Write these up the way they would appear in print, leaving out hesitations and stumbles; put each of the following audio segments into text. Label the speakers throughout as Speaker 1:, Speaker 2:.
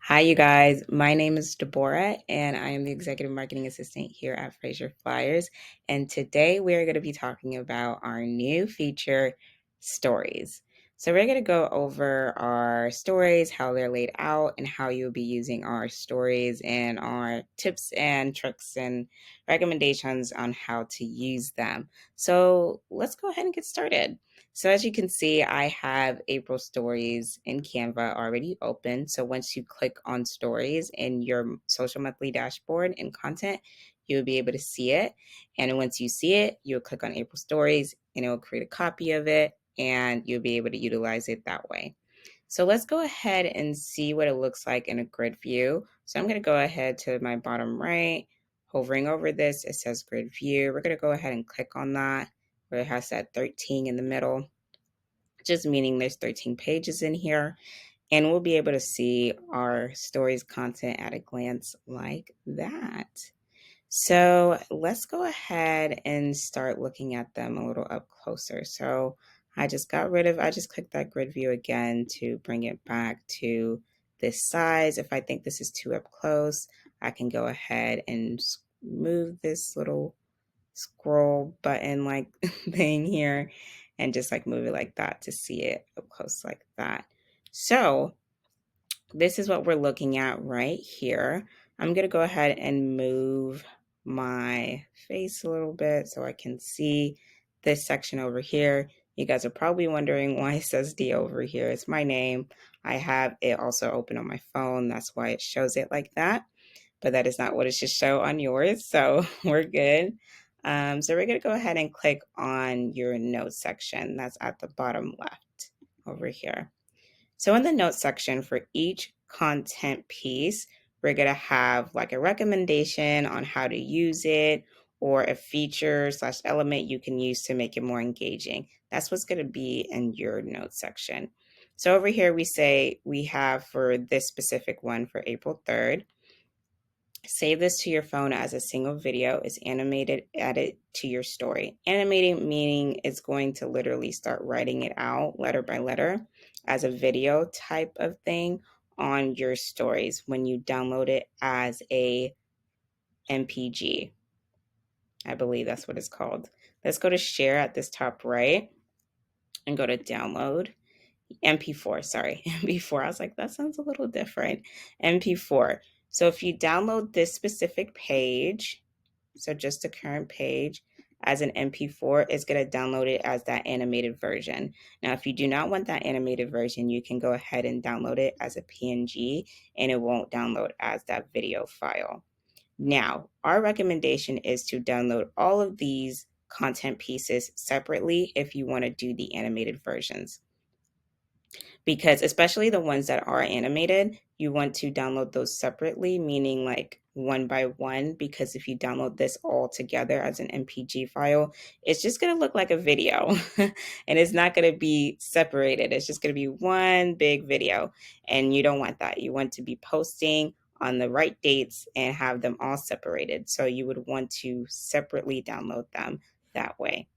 Speaker 1: Hi, you guys. My name is Deborah, and I am the Executive Marketing Assistant here at Fraser Flyers. And today we are going to be talking about our new feature, Stories. So, we're going to go over our stories, how they're laid out, and how you'll be using our stories and our tips and tricks and recommendations on how to use them. So, let's go ahead and get started. So as you can see, I have April Stories in Canva already open. So once you click on Stories in your social monthly dashboard and content, you'll be able to see it. And once you see it, you'll click on April Stories and it will create a copy of it and you'll be able to utilize it that way. So let's go ahead and see what it looks like in a grid view. So I'm going to go ahead to my bottom right, hovering over this, it says grid view. We're going to go ahead and click on that where it has that 13 in the middle, just meaning there's 13 pages in here. And we'll be able to see our stories content at a glance like that. So let's go ahead and start looking at them a little up closer. So I just clicked that grid view again to bring it back to this size. If I think this is too up close, I can go ahead and move this little scroll button like thing here and just like move it like that to see it up close like that. So this is what we're looking at right here. I'm going to go ahead and move my face a little bit so I can see this section over here. You guys are probably wondering why it says D over here. It's my name. I have it also open on my phone. That's why it shows it like that. But that is not what it should show on yours. So we're good. So we're going to go ahead and click on your notes section. That's at the bottom left over here. So in the notes section for each content piece, we're going to have like a recommendation on how to use it or a feature / element you can use to make it more engaging. That's what's going to be in your notes section. So over here, we say we have for this specific one for April 3rd, save this to your phone as a single video. It's animated, add it to your story. Animating meaning it's going to literally start writing it out letter by letter as a video type of thing on your stories when you download it as a MPG. I believe that's what it's called. Let's go to share at this top right and go to download. MP4, sorry, MP4. I was like, that sounds a little different. MP4. So if you download this specific page, so just the current page as an MP4, it's going to download it as that animated version. Now, if you do not want that animated version, you can go ahead and download it as a PNG and it won't download as that video file. Now, our recommendation is to download all of these content pieces separately if you want to do the animated versions, because especially the ones that are animated, you want to download those separately, meaning like one by one, because if you download this all together as an MPG file, it's just going to look like a video and it's not going to be separated. It's just going to be one big video, and you don't want that. You want to be posting on the right dates and have them all separated. So you would want to separately download them that way.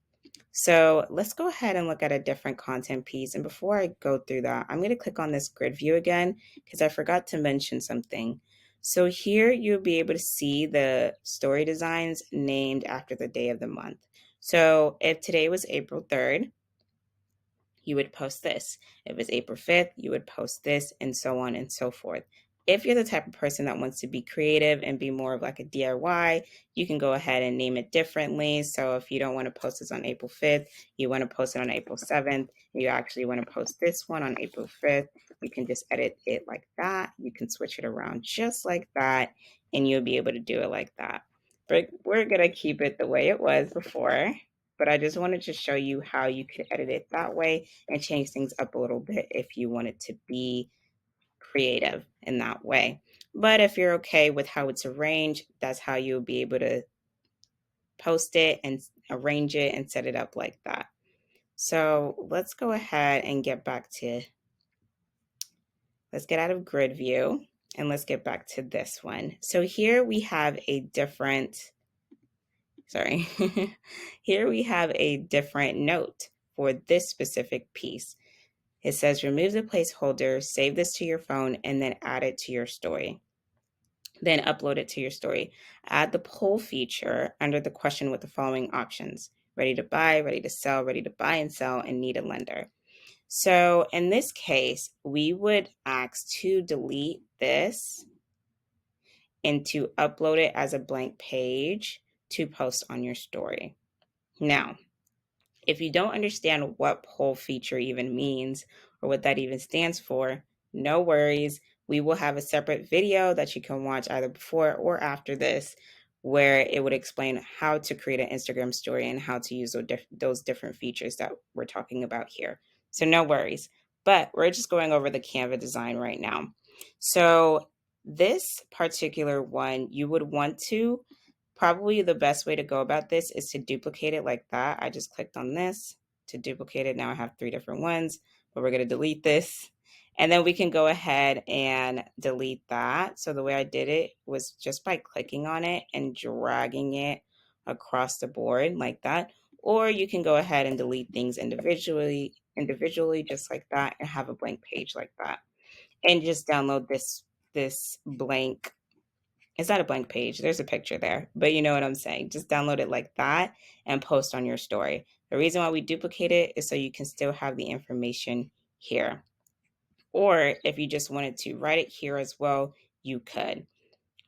Speaker 1: So let's go ahead and look at a different content piece. And before I go through that, I'm going to click on this grid view again because I forgot to mention something. So here you'll be able to see the story designs named after the day of the month. So if today was April 3rd, you would post this. If it's April 5th, you would post this, and so on and so forth. If you're the type of person that wants to be creative and be more of like a DIY, you can go ahead and name it differently. So if you don't want to post this on April 5th, you want to post it on April 7th, you actually want to post this one on April 5th, you can just edit it like that. You can switch it around just like that, and you'll be able to do it like that. But we're going to keep it the way it was before. But I just wanted to show you how you could edit it that way and change things up a little bit if you wanted to be creative in that way. But if you're okay with how it's arranged, that's how you'll be able to post it and arrange it and set it up like that. So let's go ahead and let's get out of grid view and let's get back to this one. So here we have a different here we have a different note for this specific piece. It says remove the placeholder, save this to your phone, and then add it to your story. Then upload it to your story. Add the poll feature under the question with the following options: ready to buy, ready to sell, ready to buy and sell, and need a lender. So in this case, we would ask to delete this and to upload it as a blank page to post on your story. Now, if you don't understand what poll feature even means or what that even stands for, no worries. We will have a separate video that you can watch either before or after this, where it would explain how to create an Instagram story and how to use those different features that we're talking about here. So no worries. But we're just going over the Canva design right now. So this particular one, you would want to, probably the best way to go about this is to duplicate it like that. I just clicked on this to duplicate it. Now I have 3 different ones, but we're going to delete this. And then we can go ahead and delete that. So the way I did it was just by clicking on it and dragging it across the board like that. Or you can go ahead and delete things individually just like that, and have a blank page like that. And just download this blank. It's not a blank page. There's a picture there, but you know what I'm saying. Just download it like that and post on your story. The reason why we duplicate it is so you can still have the information here. Or if you just wanted to write it here as well, you could.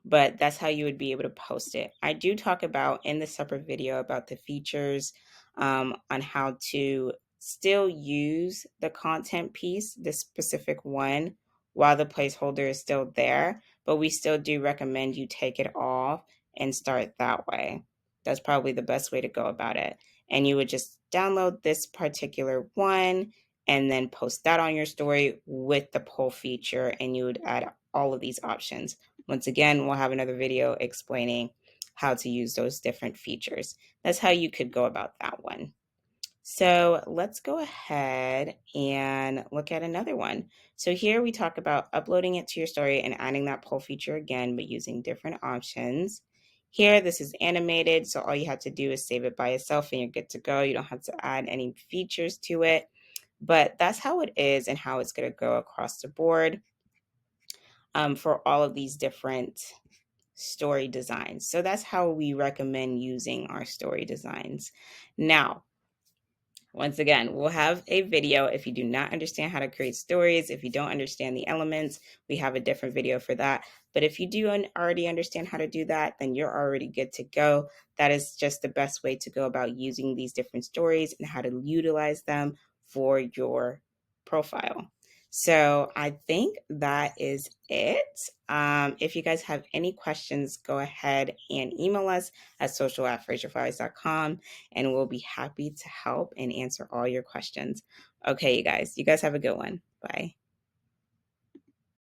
Speaker 1: But that's how you would be able to post it. I do talk about in the separate video about the features, on how to still use the content piece, this specific one, while the placeholder is still there. But we still do recommend you take it off and start that way. That's probably the best way to go about it. And you would just download this particular one and then post that on your story with the poll feature, and you would add all of these options. Once again, we'll have another video explaining how to use those different features. That's how you could go about that one. So let's go ahead and look at another one. So here we talk about uploading it to your story and adding that poll feature again, but using different options. Here, this is animated, so all you have to do is save it by itself and you're good to go. You don't have to add any features to it, but that's how it is and how it's going to go across the board, for all of these different story designs. So that's how we recommend using our story designs. Now, once again, we'll have a video if you do not understand how to create stories. If you don't understand the elements, we have a different video for that. But if you do already understand how to do that, then you're already good to go. That is just the best way to go about using these different stories and how to utilize them for your profile. So I think that is it. If you guys have any questions, go ahead and email us at social@FrazierFlowers.com, and we'll be happy to help and answer all your questions. Okay, you guys have a good one. Bye.